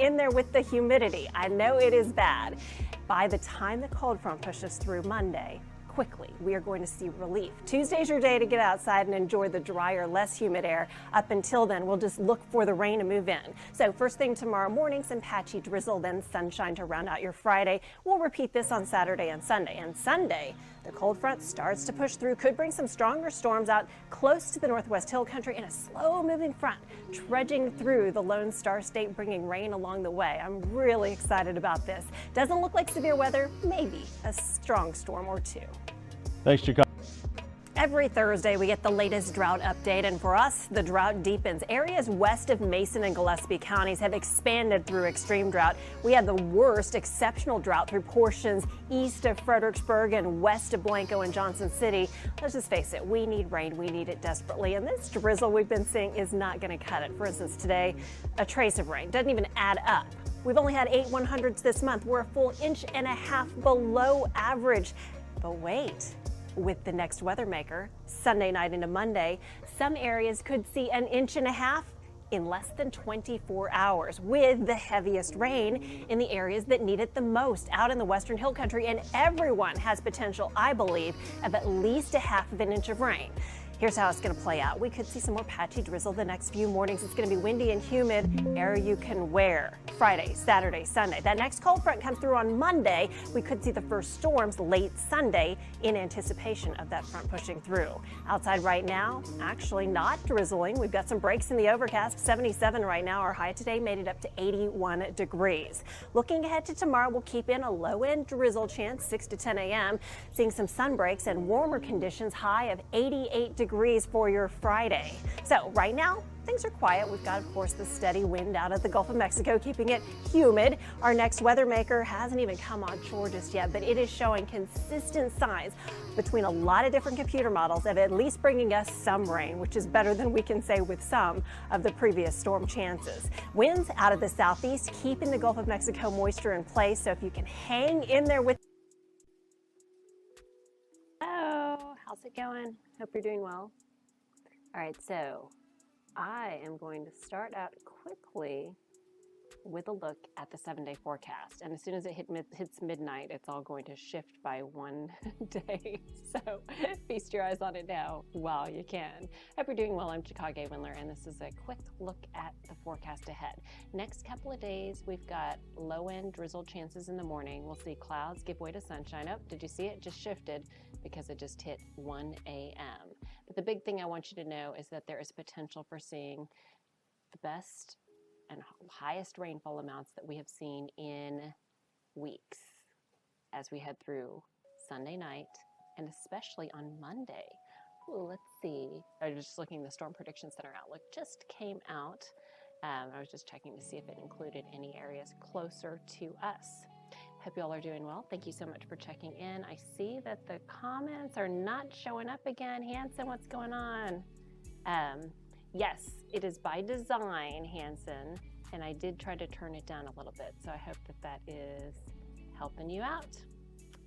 in there with the humidity. I know it is bad. By the time the cold front pushes through Monday, quickly, we are going to see relief. Tuesday's your day to get outside and enjoy the drier, less humid air. Up until then, we'll just look for the rain to move in. So first thing tomorrow morning, some patchy drizzle, then sunshine to round out your Friday. We'll repeat this on Saturday and Sunday. And Sunday, the cold front starts to push through, could bring some stronger storms out close to the Northwest Hill Country in a slow-moving front, trudging through the Lone Star State, bringing rain along the way. I'm really excited about this. Doesn't look like severe weather, maybe a strong storm or two. Thanks, Chik. Every Thursday, we get the latest drought update, and for us, the drought deepens. Areas west of Mason and Gillespie counties have expanded through extreme drought. We had the worst exceptional drought through portions east of Fredericksburg and west of Blanco and Johnson City. Let's just face it, we need rain. We need it desperately, and this drizzle we've been seeing is not going to cut it. For instance, today, a trace of rain doesn't even add up. We've only had 8 100s this month. We're a full 1.5 inches below average. But wait. With the next weather maker, Sunday night into Monday, some areas could see 1.5 inches in less than 24 hours, with the heaviest rain in the areas that need it the most, out in the Western Hill Country, and everyone has potential, I believe, of at least 1/2 inch of rain. Here's how it's going to play out. We could see some more patchy drizzle the next few mornings. It's going to be windy and humid, air you can wear. Friday, Saturday, Sunday. That next cold front comes through on Monday. We could see the first storms late Sunday in anticipation of that front pushing through. Outside right now, actually not drizzling. We've got some breaks in the overcast. 77 right now. Our high today made it up to 81 degrees. Looking ahead to tomorrow, we'll keep in a low-end drizzle chance, 6 to 10 a.m. Seeing some sun breaks and warmer conditions, high of 88 degrees for your Friday. So right now, things are quiet. We've got, of course, the steady wind out of the Gulf of Mexico, keeping it humid. Our next weather maker hasn't even come on shore just yet, but it is showing consistent signs between a lot of different computer models of at least bringing us some rain, which is better than we can say with some of the previous storm chances. Winds out of the southeast, keeping the Gulf of Mexico moisture in place. So if you can hang in there with how's it going? Hope you're doing well. All right, so I am going to start out quickly with a look at the 7-day forecast. And as soon as it hits midnight, it's all going to shift by 1 day. So feast your eyes on it now while you can. Hope you're doing well. I'm Chicago Windler, and this is a quick look at the forecast ahead. Next couple of days, we've got low-end drizzle chances in the morning. We'll see clouds give way to sunshine. Oh, did you see it? Just shifted because it just hit 1 a.m. But the big thing I want you to know is that there is potential for seeing the best and highest rainfall amounts that we have seen in weeks as we head through Sunday night and especially on Monday. Ooh, let's see. I was just looking, the Storm Prediction Center outlook just came out. I was just checking to see if it included any areas closer to us. Hope you all are doing well. Thank you so much for checking in. I see that the comments are not showing up again. Hanson, what's going on? Yes, it is by design, Hanson, and I did try to turn it down a little bit, so I hope that that is helping you out.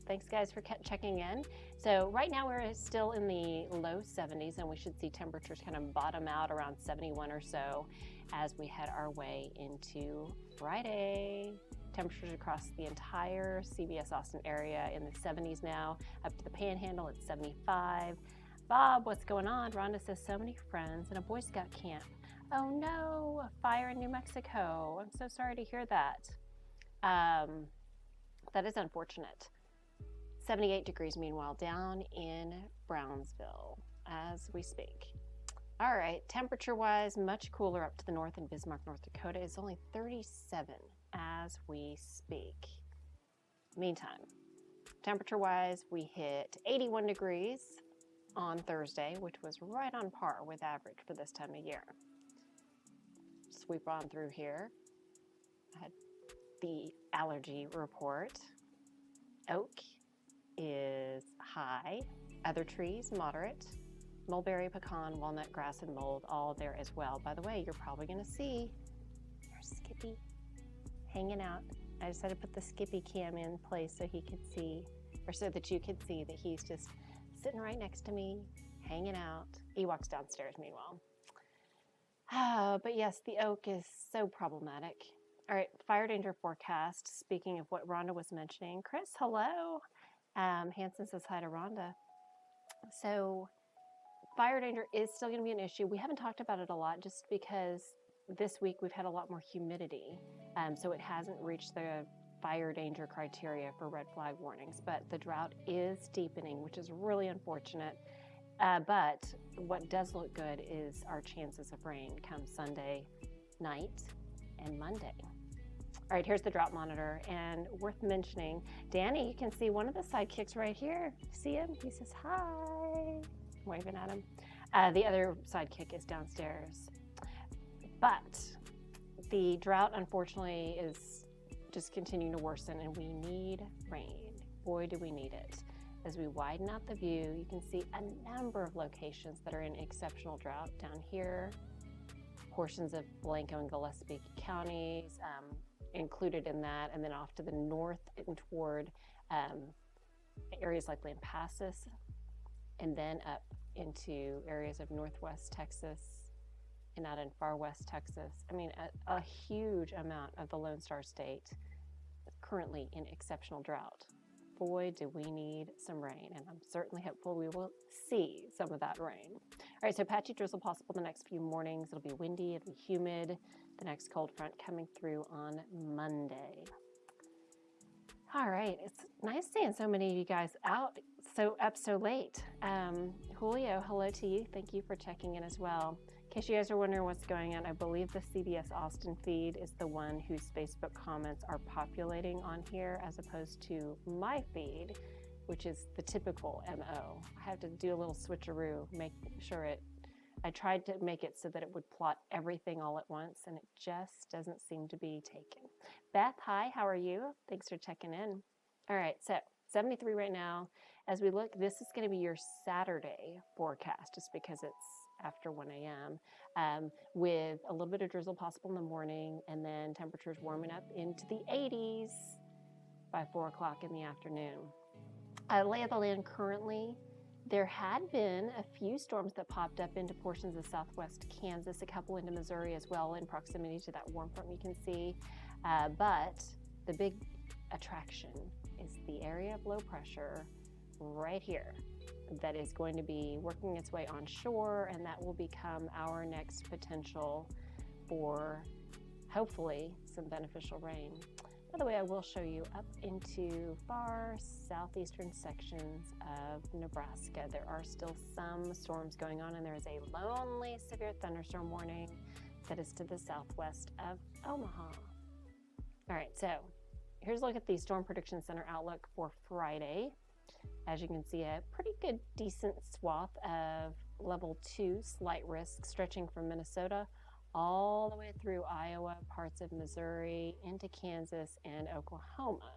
Thanks, guys, for checking in. So right now we're still in the low 70s, and we should see temperatures kind of bottom out around 71 or so as we head our way into Friday. Temperatures across the entire CBS Austin area in the 70s now, up to the Panhandle at 75. Bob, what's going on? Rhonda says, so many friends in a Boy Scout camp. Oh no, a fire in New Mexico. I'm so sorry to hear that. That is unfortunate. 78 degrees, meanwhile, down in Brownsville as we speak. All right, temperature-wise, much cooler up to the north in Bismarck, North Dakota. It's only 37 as we speak. Meantime, temperature-wise, we hit 81 degrees on Thursday, which was right on par with average for this time of year. Sweep on through here. I had the allergy report. Oak is high. Other trees, moderate. Mulberry, pecan, walnut, grass, and mold, all there as well. By the way, you're probably going to see there's Skippy hanging out. I decided to put the Skippy cam in place so he could see, or so that you could see that he's just sitting right next to me, hanging out. He walks downstairs, meanwhile. But yes, the oak is so problematic. All right, fire danger forecast. Speaking of what Rhonda was mentioning, Chris, hello. Hanson says hi to Rhonda. So fire danger is still going to be an issue. We haven't talked about it a lot just because this week we've had a lot more humidity. So it hasn't reached the fire danger criteria for red flag warnings, but the drought is deepening, which is really unfortunate. But what does look good is our chances of rain come Sunday night and Monday. All right, here's the drought monitor, and worth mentioning, Danny, you can see one of the sidekicks right here. See him? He says hi, waving at him. The other sidekick is downstairs. But the drought, unfortunately, is just continuing to worsen, and we need rain. Boy, do we need it. As we widen out the view, you can see a number of locations that are in exceptional drought. Down here, portions of Blanco and Gillespie counties, included in that, and then off to the north and toward areas like Lampasas, and then up into areas of northwest Texas and out in far west Texas. I mean, a huge amount of the Lone Star State currently in exceptional drought. Boy, do we need some rain, and I'm certainly hopeful we will see some of that rain. All right, so patchy drizzle possible the next few mornings. It'll be windy, it'll be humid. The next cold front coming through on Monday. All right, it's nice seeing so many of you guys up so late. Julio, hello to you. Thank you for checking in as well. In case you guys are wondering what's going on, I believe the CBS Austin feed is the one whose Facebook comments are populating on here as opposed to my feed, which is the typical MO. I have to do a little switcheroo, make sure I tried to make it so that it would plot everything all at once, and it just doesn't seem to be taken. Beth, hi, how are you? Thanks for checking in. All right, so 73 right now. As we look, this is going to be your Saturday forecast, just because it's after 1 a.m., with a little bit of drizzle possible in the morning, and then temperatures warming up into the 80s by 4 o'clock in the afternoon. Lay of the land currently, there had been a few storms that popped up into portions of southwest Kansas, a couple into Missouri as well, in proximity to that warm front you can see. But the big attraction is the area of low pressure right here that is going to be working its way onshore, and that will become our next potential for hopefully some beneficial rain. By the way, I will show you up into far southeastern sections of Nebraska. There are still some storms going on, and there is a lonely severe thunderstorm warning that is to the southwest of Omaha. All right, so here's a look at the Storm Prediction Center outlook for Friday. As you can see, a pretty good, decent swath of level 2 slight risk stretching from Minnesota all the way through Iowa, parts of Missouri, into Kansas and Oklahoma.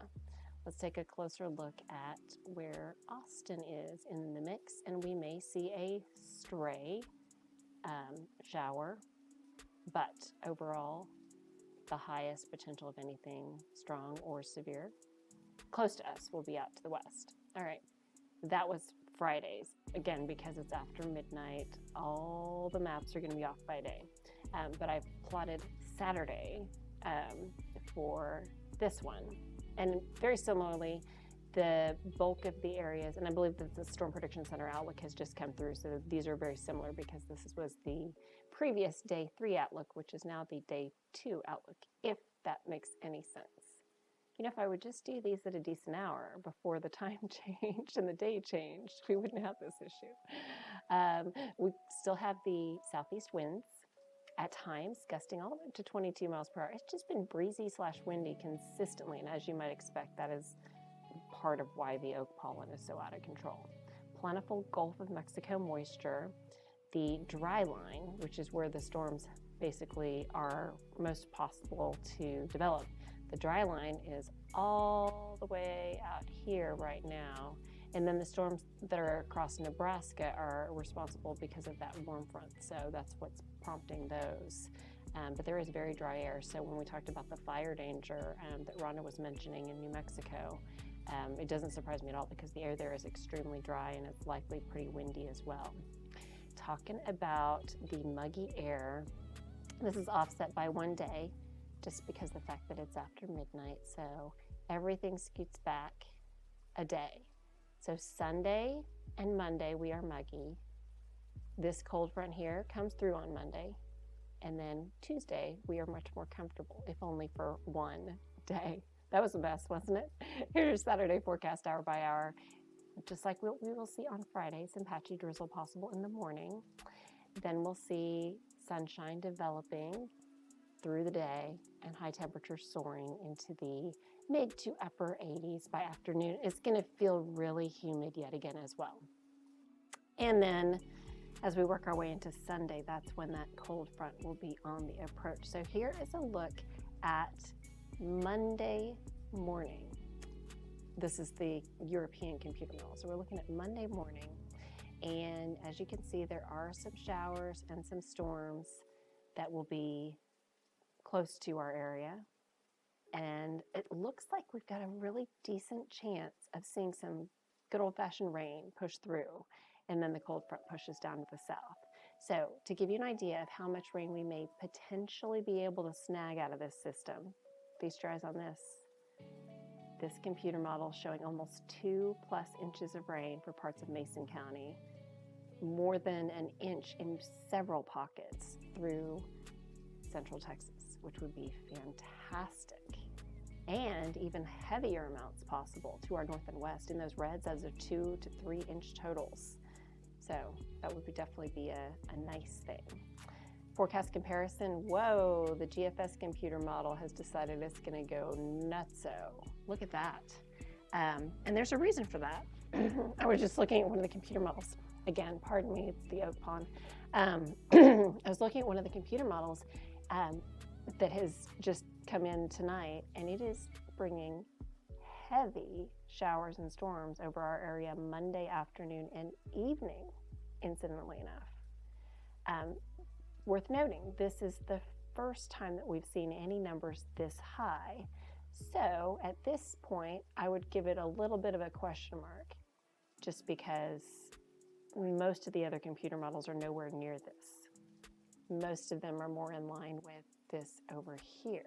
Let's take a closer look at where Austin is in the mix, and we may see a stray shower, but overall, the highest potential of anything strong or severe close to us will be out to the west. All right, that was Fridays. Again, because it's after midnight, all the maps are going to be off by day. But I've plotted Saturday for this one. And very similarly, the bulk of the areas, and I believe that the Storm Prediction Center outlook has just come through, so these are very similar because this was the previous day 3 outlook, which is now the day 2 outlook, if that makes any sense. You know, if I would just do these at a decent hour before the time changed and the day changed, we wouldn't have this issue. We still have the southeast winds, at times gusting all the way up to 22 miles per hour. It's just been breezy/windy consistently, and as you might expect, that is part of why the oak pollen is so out of control. Plentiful Gulf of Mexico moisture, the dry line, which is where the storms basically are most possible to develop. The dry line is all the way out here right now, and then the storms that are across Nebraska are responsible because of that warm front, so that's what's prompting those. But there is very dry air, so when we talked about the fire danger that Rhonda was mentioning in New Mexico, it doesn't surprise me at all because the air there is extremely dry and it's likely pretty windy as well. Talking about the muggy air, this is offset by 1 day. just because of the fact that it's after midnight. So everything scoots back a day. So Sunday and Monday we are muggy. This cold front here comes through on Monday. And then Tuesday we are much more comfortable, if only for one day. That was the best, wasn't it? Here's Saturday forecast hour by hour. Just like we will see on Friday, some patchy drizzle possible in the morning. Then we'll see sunshine developing through the day and high temperatures soaring into the mid to upper 80s by afternoon. It's going to feel really humid yet again as well. And then as we work our way into Sunday, that's when that cold front will be on the approach. So here is a look at Monday morning. This is the European computer model. So we're looking at Monday morning. And as you can see, there are some showers and some storms that will be close to our area. And it looks like we've got a really decent chance of seeing some good old-fashioned rain push through. And then the cold front pushes down to the south. So to give you an idea of how much rain we may potentially be able to snag out of this system, feast your eyes on this. This computer model showing almost 2+ inches of rain for parts of Mason County, more than an inch in several pockets through central Texas, which would be fantastic. And even heavier amounts possible to our north and west in those reds as of 2 to 3 inch totals. So that would definitely be a nice thing. Forecast comparison, whoa, the GFS computer model has decided it's going to go nutso. Look at that. And there's a reason for that. I was just looking at one of the computer models. Again, pardon me, it's the oak pond. I was looking at one of the computer models that has just come in tonight, and it is bringing heavy showers and storms over our area Monday afternoon and evening, incidentally enough. Worth noting, this is the first time that we've seen any numbers this high. So at this point, I would give it a little bit of a question mark, just because most of the other computer models are nowhere near this. Most of them are more in line with this over here.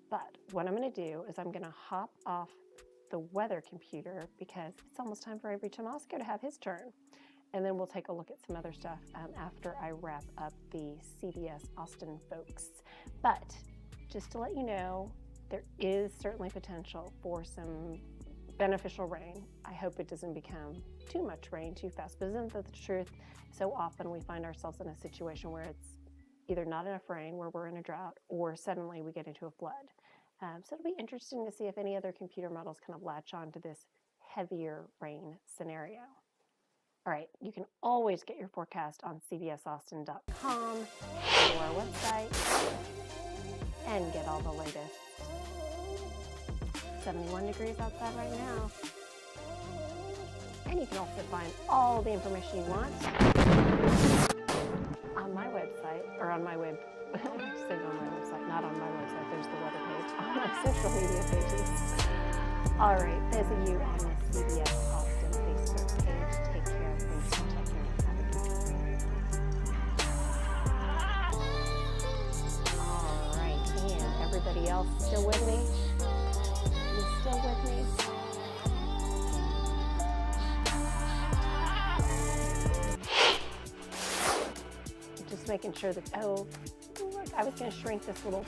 But what I'm going to do is I'm going to hop off the weather computer because it's almost time for Avery Tomasco to have his turn. And then we'll take a look at some other stuff after I wrap up the CBS Austin folks. But just to let you know, there is certainly potential for some beneficial rain. I hope it doesn't become too much rain too fast, but isn't that the truth? So often we find ourselves in a situation where it's either not enough rain, where we're in a drought, or suddenly we get into a flood. So it'll be interesting to see if any other computer models kind of latch on to this heavier rain scenario. All right, you can always get your forecast on cbsaustin.com, go to our website, and get all the latest. 71 degrees outside right now. And you can also find all the information you want on my website, or on my web, say on my website, not on my website, there's the weather page, on my social media pages. All right, those of you on the CBS Austin Facebook page, take care. Thanks for checking out. Have a good day. All right, and everybody else still with me? You still with me? Just making sure that, oh, look, I was going to shrink this little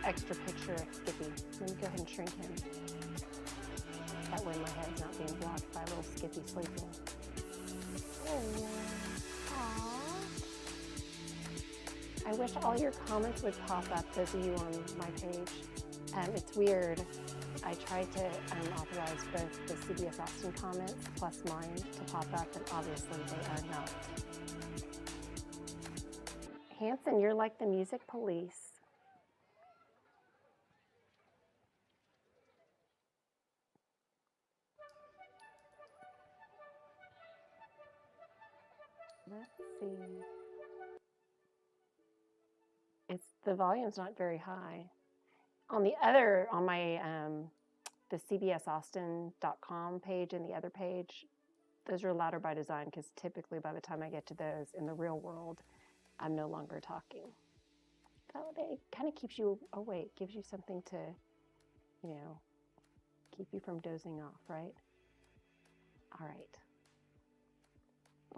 extra picture of Skippy. Let me go ahead and shrink him. That way my head's not being blocked by little Skippy sleeping. Oh, I wish all your comments would pop up, those of you on my page. It's weird. I tried to authorize both the CBS Austin comments plus mine to pop up, and obviously they are not. Hanson, you're like the music police. Let's see. The volume's not very high. On my the cbsaustin.com page and the other page, those are louder by design because typically by the time I get to those in the real world, I'm no longer talking. it kind of keeps you awake, gives you something to, you know, keep you from dozing off, right? All right.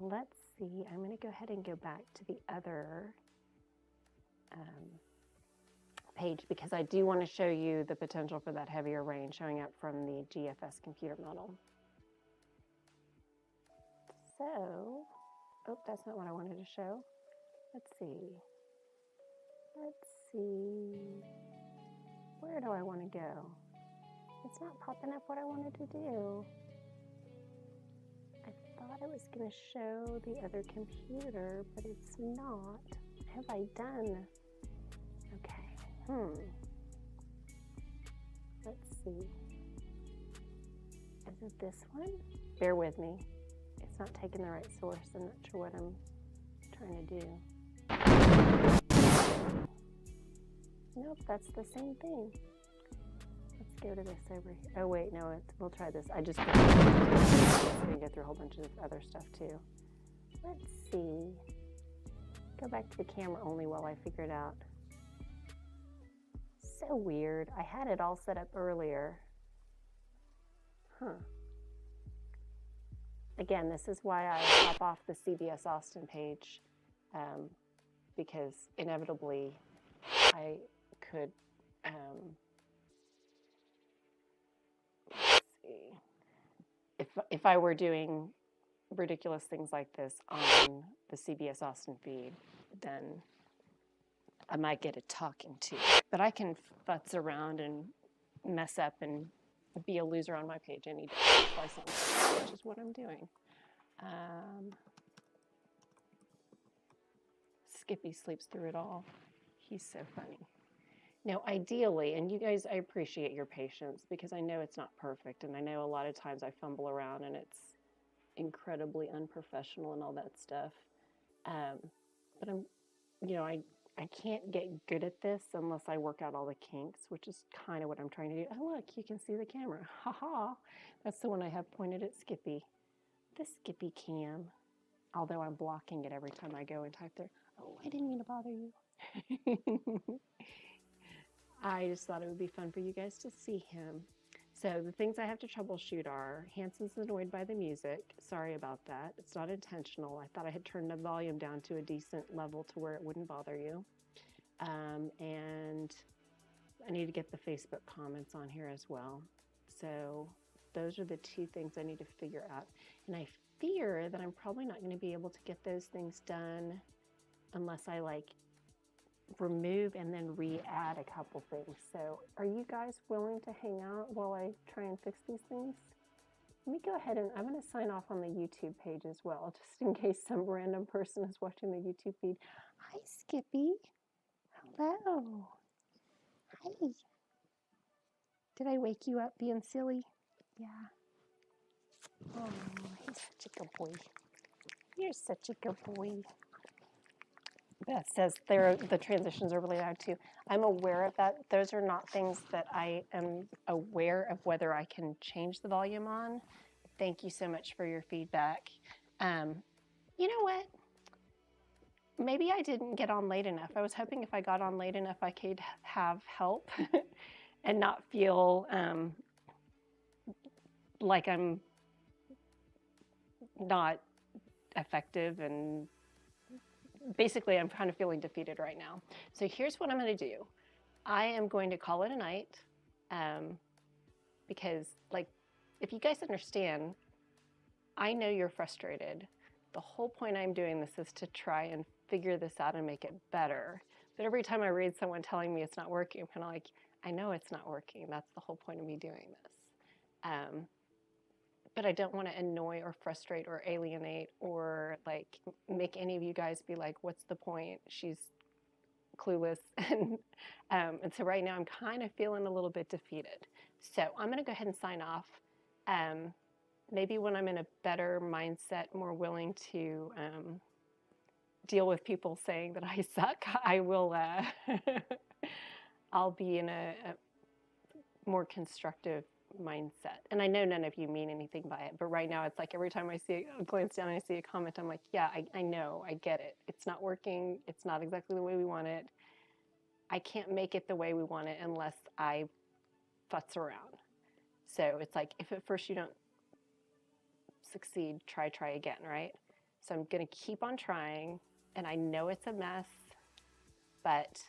Let's see. I'm going to go ahead and go back to the other page because I do want to show you the potential for that heavier rain showing up from the GFS computer model. So, oh, that's not what I wanted to show. Let's see. Where do I want to go? It's not popping up what I wanted to do. I thought I was going to show the other computer, but it's not. What have I done? Okay. Let's see. Is it this one? Bear with me. It's not taking the right source. I'm not sure what I'm trying to do. Nope, that's the same thing. Let's go to this over here. Oh wait, no, we'll try this. I just going to go through a whole bunch of other stuff too. Let's see. Go back to the camera only while I figure it out. So weird. I had it all set up earlier. Again, this is why I hop off the CBS Austin page, because inevitably I could, let's see, if I were doing ridiculous things like this on the CBS Austin feed, then I might get a talking to. But I can futz around and mess up and be a loser on my page any day, which is what I'm doing. Skippy sleeps through it all. He's so funny. Now, ideally, and you guys, I appreciate your patience because I know it's not perfect, and I know a lot of times I fumble around and it's incredibly unprofessional and all that stuff. But I'm, you know, I can't get good at this unless I work out all the kinks, which is kind of what I'm trying to do. Oh, look, you can see the camera. Ha ha. That's the one I have pointed at Skippy. The Skippy cam. Although I'm blocking it every time I go and type there. Oh, I didn't mean to bother you. I just thought it would be fun for you guys to see him. So the things I have to troubleshoot are, Hanson's annoyed by the music. Sorry about that. It's not intentional. I thought I had turned the volume down to a decent level to where it wouldn't bother you. And I need to get the Facebook comments on here as well. So those are the two things I need to figure out. And I fear that I'm probably not going to be able to get those things done unless I remove and then re-add a couple things. So are you guys willing to hang out while I try and fix these things? Let me go ahead and I'm going to sign off on the YouTube page as well, just in case some random person is watching the YouTube feed. Hi, Skippy. Hello. Hi. Did I wake you up being silly? Yeah. Oh, he's such a good boy. You're such a good boy. Beth says the transitions are really loud too. I'm aware of that. Those are not things that I am aware of whether I can change the volume on. Thank you so much for your feedback. You know what? Maybe I didn't get on late enough. I was hoping if I got on late enough, I could have help and not feel like I'm not effective, and basically I'm kind of feeling defeated right now. So here's what I'm going to do. I am going to call it a night because, if you guys understand, I know you're frustrated. The whole point I'm doing this is to try and figure this out and make it better. But every time I read someone telling me it's not working, I'm kind of like, I know it's not working. That's the whole point of me doing this. But I don't want to annoy or frustrate or alienate or make any of you guys be like, what's the point? She's clueless. And so right now I'm kind of feeling a little bit defeated. So I'm going to go ahead and sign off. Maybe when I'm in a better mindset, more willing to deal with people saying that I suck, I will, I'll be in a more constructive mindset. And I know none of you mean anything by it, but right now it's like every time I glance down and I see a comment, I'm like, yeah, I know, I get it. It's not working. It's not exactly the way we want it. I can't make it the way we want it unless I futz around. So it's like, if at first you don't succeed, try again, right? So I'm going to keep on trying, and I know it's a mess, but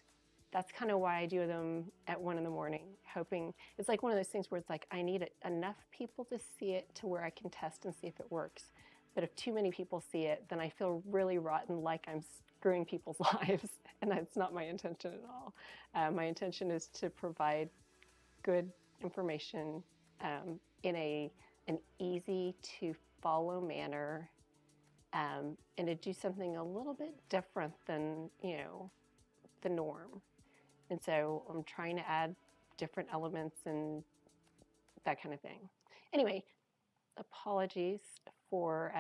that's kind of why I do them at 1 in the morning, hoping it's like one of those things where it's like, I need enough people to see it to where I can test and see if it works. But if too many people see it, then I feel really rotten, like I'm screwing people's lives, and that's not my intention at all. My intention is to provide good information in an easy to follow manner, and to do something a little bit different than, the norm. And so I'm trying to add different elements and that kind of thing. Anyway, apologies for